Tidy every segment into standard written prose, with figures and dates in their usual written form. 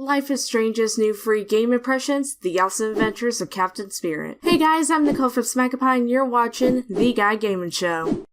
Life is Strange's new free game impressions, The Awesome Adventures of Captain Spirit. Hey guys, I'm Nicole from SmackNPie and you're watching The Guy Gaming Show.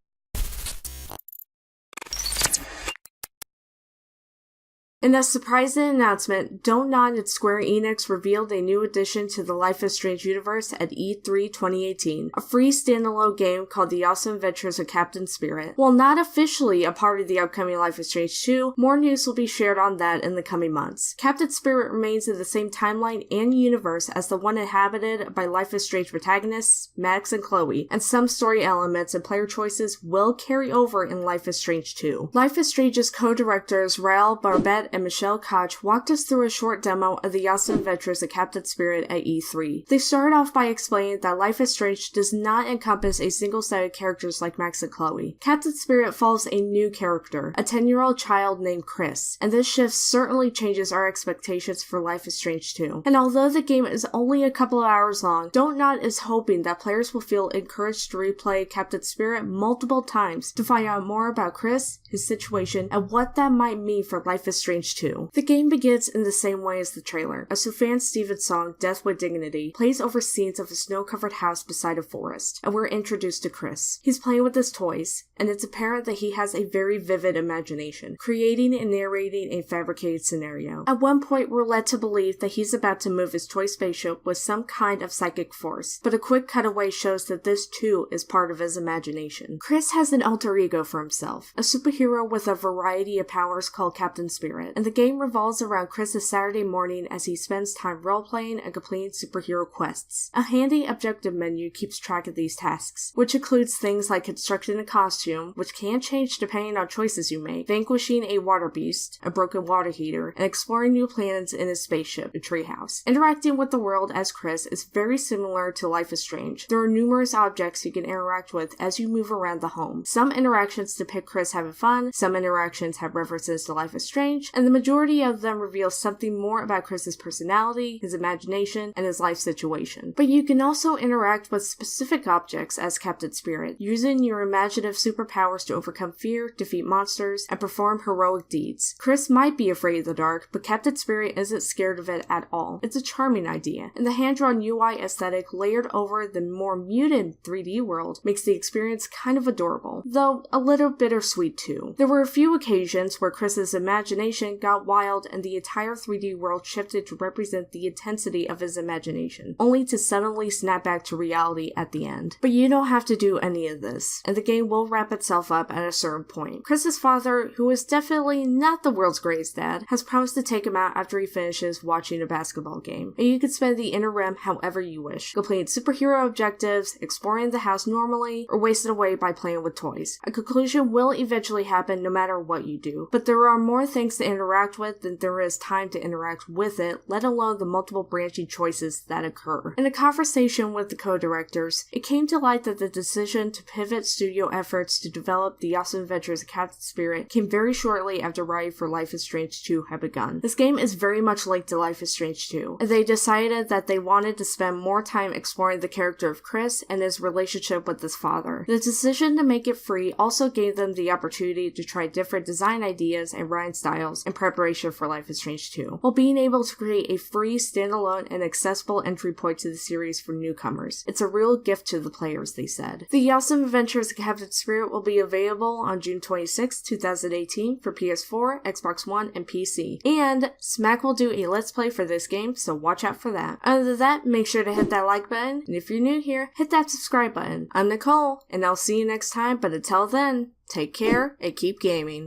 In a surprising announcement, Don't Nod and Square Enix revealed a new addition to the Life is Strange universe at E3 2018, a free standalone game called The Awesome Adventures of Captain Spirit. While not officially a part of the upcoming Life is Strange 2, more news will be shared on that in the coming months. Captain Spirit remains in the same timeline and universe as the one inhabited by Life is Strange protagonists, Max and Chloe, and some story elements and player choices will carry over in Life is Strange 2. Life is Strange's co-directors Rael Barbette and Michelle Koch walked us through a short demo of The Awesome Adventures of Captain Spirit at E3. They started off by explaining that Life is Strange does not encompass a single set of characters like Max and Chloe. Captain Spirit follows a new character, a 10-year-old child named Chris, and this shift certainly changes our expectations for Life is Strange 2. And although the game is only a couple of hours long, Don't Nod is hoping that players will feel encouraged to replay Captain Spirit multiple times to find out more about Chris, his situation, and what that might mean for Life is Strange 2. The game begins in the same way as the trailer. A Sufjan Stevens song, Death with Dignity, plays over scenes of a snow-covered house beside a forest, and we're introduced to Chris. He's playing with his toys, and it's apparent that he has a very vivid imagination, creating and narrating a fabricated scenario. At one point, we're led to believe that he's about to move his toy spaceship with some kind of psychic force, but a quick cutaway shows that this too is part of his imagination. Chris has an alter ego for himself, a superhero with a variety of powers called Captain Spirit, and the game revolves around Chris's Saturday morning as he spends time role-playing and completing superhero quests. A handy objective menu keeps track of these tasks, which includes things like constructing a costume, which can change depending on choices you make, vanquishing a water beast, a broken water heater, and exploring new planets in his spaceship, a treehouse. Interacting with the world as Chris is very similar to Life is Strange. There are numerous objects you can interact with as you move around the home. Some interactions depict Chris having fun, some interactions have references to Life is Strange, and the majority of them reveal something more about Chris's personality, his imagination, and his life situation. But you can also interact with specific objects as Captain Spirit, using your imaginative superpowers to overcome fear, defeat monsters, and perform heroic deeds. Chris might be afraid of the dark, but Captain Spirit isn't scared of it at all. It's a charming idea, and the hand-drawn UI aesthetic layered over the more muted 3D world makes the experience kind of adorable, though a little bittersweet too. There were a few occasions where Chris's imagination got wild and the entire 3D world shifted to represent the intensity of his imagination, only to suddenly snap back to reality at the end. But you don't have to do any of this, and the game will wrap itself up at a certain point. Chris's father, who is definitely not the world's greatest dad, has promised to take him out after he finishes watching a basketball game, and you can spend the interim however you wish, completing superhero objectives, exploring the house normally, or waste it away by playing with toys. A conclusion will eventually happen no matter what you do, but there are more things to interact with than there is time to interact with it, let alone the multiple branching choices that occur. In a conversation with the co-directors, it came to light that the decision to pivot studio efforts to develop The Awesome Adventures of Captain Spirit came very shortly after writing for Life is Strange 2 had begun. This game is very much linked to Life is Strange 2, and they decided that they wanted to spend more time exploring the character of Chris and his relationship with his father. The decision to make it free also gave them the opportunity to try different design ideas and writing styles in preparation for Life is Strange 2, while being able to create a free, standalone, and accessible entry point to the series for newcomers. It's a real gift to the players, they said. The Awesome Adventures of Captain Spirit will be available on June 26, 2018 for PS4, Xbox One, and PC. And Smack will do a Let's Play for this game, so watch out for that. Other than that, make sure to hit that like button, and if you're new here, hit that subscribe button. I'm Nicole, and I'll see you next time, but until then, take care and keep gaming.